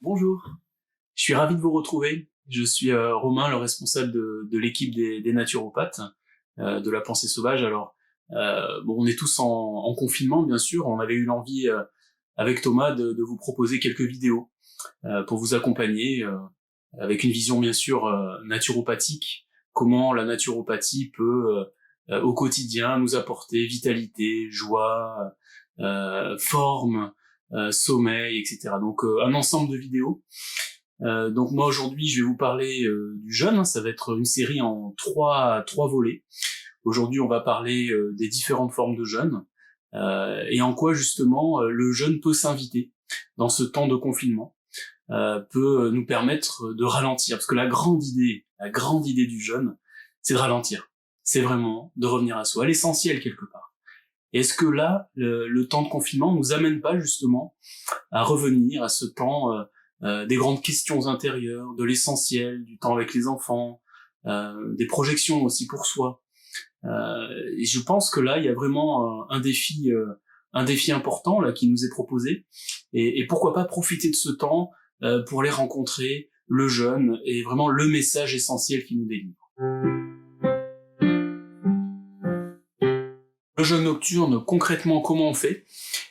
Bonjour, je suis ravi de vous retrouver. Je suis Romain, le responsable de l'équipe des naturopathes de la Pensée Sauvage. Alors, bon, on est tous en confinement, bien sûr. On avait eu l'envie, avec Thomas, de vous proposer quelques vidéos pour vous accompagner, avec une vision, bien sûr, naturopathique. Comment la naturopathie peut, au quotidien, nous apporter vitalité, joie, forme, sommeil, etc. Donc, un ensemble de vidéos. Donc moi aujourd'hui je vais vous parler du jeûne, hein. Ça va être une série en trois volets. Aujourd'hui on va parler des différentes formes de jeûne et en quoi justement le jeûne peut s'inviter dans ce temps de confinement, peut nous permettre de ralentir, parce que la grande idée du jeûne, c'est de ralentir, c'est vraiment de revenir à soi, à l'essentiel quelque part. Et est-ce que là, le temps de confinement nous amène pas justement à revenir à ce temps des grandes questions intérieures, de l'essentiel, du temps avec les enfants, des projections aussi pour soi. Et je pense que là, il y a vraiment un défi important là qui nous est proposé. Et pourquoi pas profiter de ce temps pour les rencontrer, le jeûne, et vraiment le message essentiel qui nous délivre. Le jeûne nocturne, concrètement, comment on fait?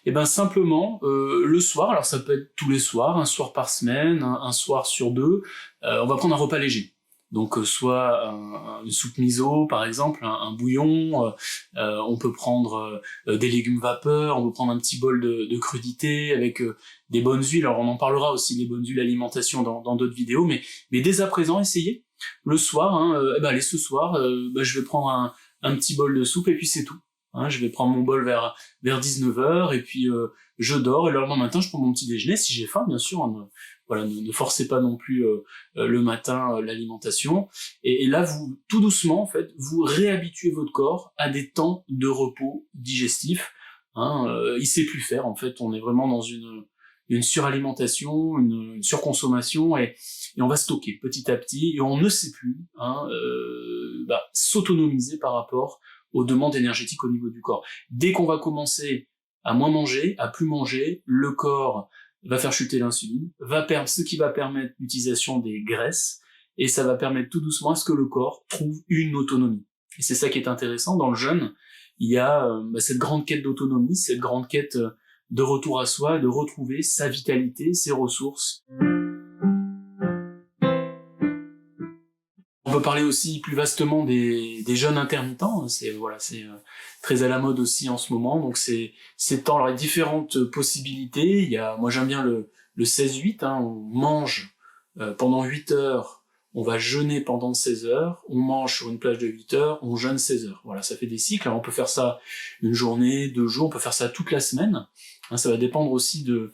Eh ben simplement, le soir, alors ça peut être tous les soirs, un soir par semaine, un soir sur deux, on va prendre un repas léger. Donc soit une soupe miso par exemple, un bouillon, on peut prendre des légumes vapeur, on peut prendre un petit bol de crudité avec des bonnes huiles. Alors on en parlera aussi des bonnes huiles alimentation dans d'autres vidéos, mais dès à présent essayez. Le soir, hein, allez ce soir, je vais prendre un petit bol de soupe et puis c'est tout. Hein, je vais prendre mon bol vers 19h, et puis je dors, et le lendemain matin, je prends mon petit déjeuner, si j'ai faim, bien sûr, hein, ne forcez pas non plus le matin l'alimentation, et là, vous, tout doucement, en fait, vous réhabituez votre corps à des temps de repos digestif, hein, il sait plus faire, en fait, on est vraiment dans une suralimentation, une surconsommation, et on va stocker petit à petit, et on ne sait plus hein, s'autonomiser par rapport aux demandes énergétiques au niveau du corps. Dès qu'on va commencer à moins manger, à plus manger, le corps va faire chuter l'insuline, ce qui va permettre l'utilisation des graisses, et ça va permettre tout doucement à ce que le corps trouve une autonomie. Et c'est ça qui est intéressant dans le jeûne. Il y a cette grande quête d'autonomie, cette grande quête de retour à soi, de retrouver sa vitalité, ses ressources. On peut parler aussi plus vastement des jeûnes intermittents. C'est très à la mode aussi en ce moment. Donc c'est temps. Alors il y a différentes possibilités. Moi j'aime bien le 16-8. Hein, on mange pendant 8 heures. On va jeûner pendant 16 heures. On mange sur une plage de 8 heures. On jeûne 16 heures. Voilà, ça fait des cycles. Alors on peut faire ça une journée, 2 jours. On peut faire ça toute la semaine. Hein, ça va dépendre aussi de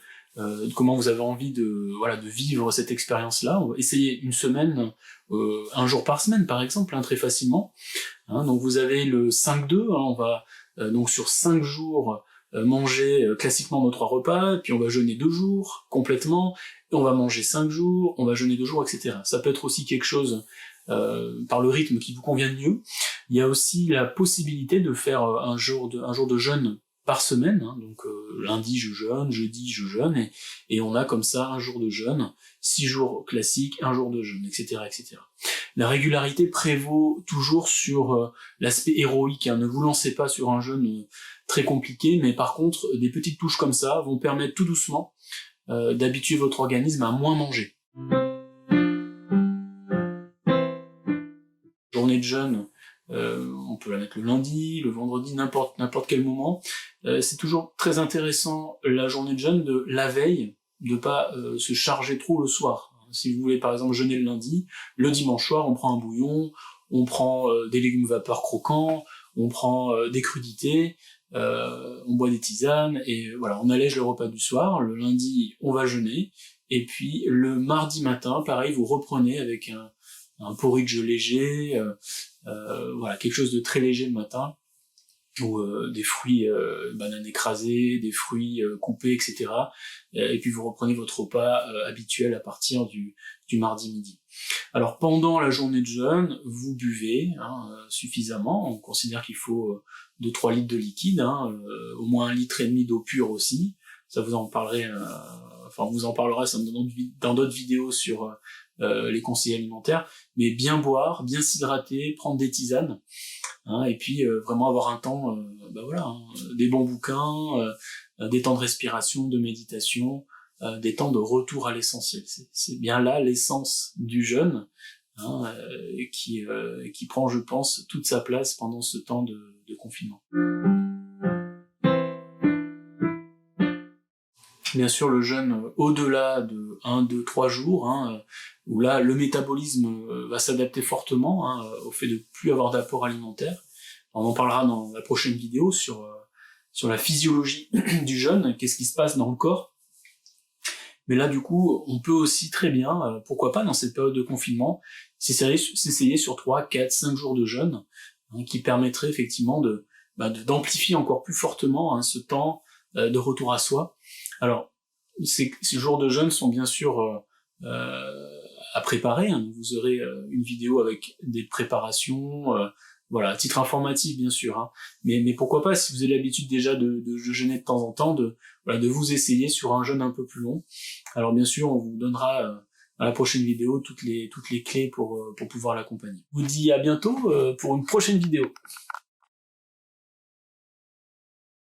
comment vous avez envie de vivre cette expérience-là. On va essayer une semaine, un jour par semaine par exemple, hein, très facilement. Hein, donc vous avez le 5-2, hein, on va donc sur 5 jours manger classiquement nos 3 repas, puis on va jeûner 2 jours complètement, et on va manger 5 jours, on va jeûner 2 jours, etc. Ça peut être aussi quelque chose par le rythme qui vous convient mieux. Il y a aussi la possibilité de faire un jour de jeûne par semaine, hein, donc lundi je jeûne, jeudi je jeûne, et on a comme ça un jour de jeûne, 6 jours classiques, un jour de jeûne, etc., etc. La régularité prévaut toujours sur l'aspect héroïque, hein. Ne vous lancez pas sur un jeûne très compliqué, mais par contre, des petites touches comme ça vont permettre tout doucement d'habituer votre organisme à moins manger. Journée de jeûne, on peut la mettre le lundi, le vendredi, n'importe quel moment. C'est toujours très intéressant la journée de jeûne de la veille, de pas se charger trop le soir. Si vous voulez par exemple jeûner le lundi, le dimanche soir on prend un bouillon, on prend des légumes vapeur croquants, on prend des crudités, on boit des tisanes, et voilà, on allège le repas du soir. Le lundi on va jeûner, et puis le mardi matin, pareil, vous reprenez avec un porridge léger, quelque chose de très léger le matin, ou des fruits, bananes écrasées, des fruits coupés, etc. Et puis vous reprenez votre repas habituel à partir du mardi midi. Alors pendant la journée de jeûne, vous buvez suffisamment. On considère qu'il faut 2-3 litres de liquide, au moins 1,5 litre d'eau pure aussi. Ça vous en parlerai on vous en parlera dans d'autres vidéos sur les conseils alimentaires, mais bien boire, bien s'hydrater, prendre des tisanes, hein, et puis vraiment avoir un temps, des bons bouquins, des temps de respiration, de méditation, des temps de retour à l'essentiel. C'est bien là l'essence du jeûne, hein, qui prend, je pense, toute sa place pendant ce temps de confinement. Bien sûr, le jeûne au-delà de 1, 2, 3 jours, hein, où là, le métabolisme va s'adapter fortement, hein, au fait de plus avoir d'apport alimentaire. On en parlera dans la prochaine vidéo sur la physiologie du jeûne, qu'est-ce qui se passe dans le corps. Mais là, du coup, on peut aussi très bien, pourquoi pas, dans cette période de confinement, s'essayer sur 3, 4, 5 jours de jeûne, hein, qui permettrait effectivement d'amplifier encore plus fortement, hein, ce temps de retour à soi. Alors, ces jours de jeûne sont bien sûr à préparer, hein. Vous aurez une vidéo avec des préparations, voilà, à titre informatif bien sûr, hein. Mais pourquoi pas, si vous avez l'habitude déjà de jeûner de temps en temps, de vous essayer sur un jeûne un peu plus long. Alors bien sûr, on vous donnera dans la prochaine vidéo toutes les clés pour pouvoir l'accompagner. Je vous dis à bientôt pour une prochaine vidéo.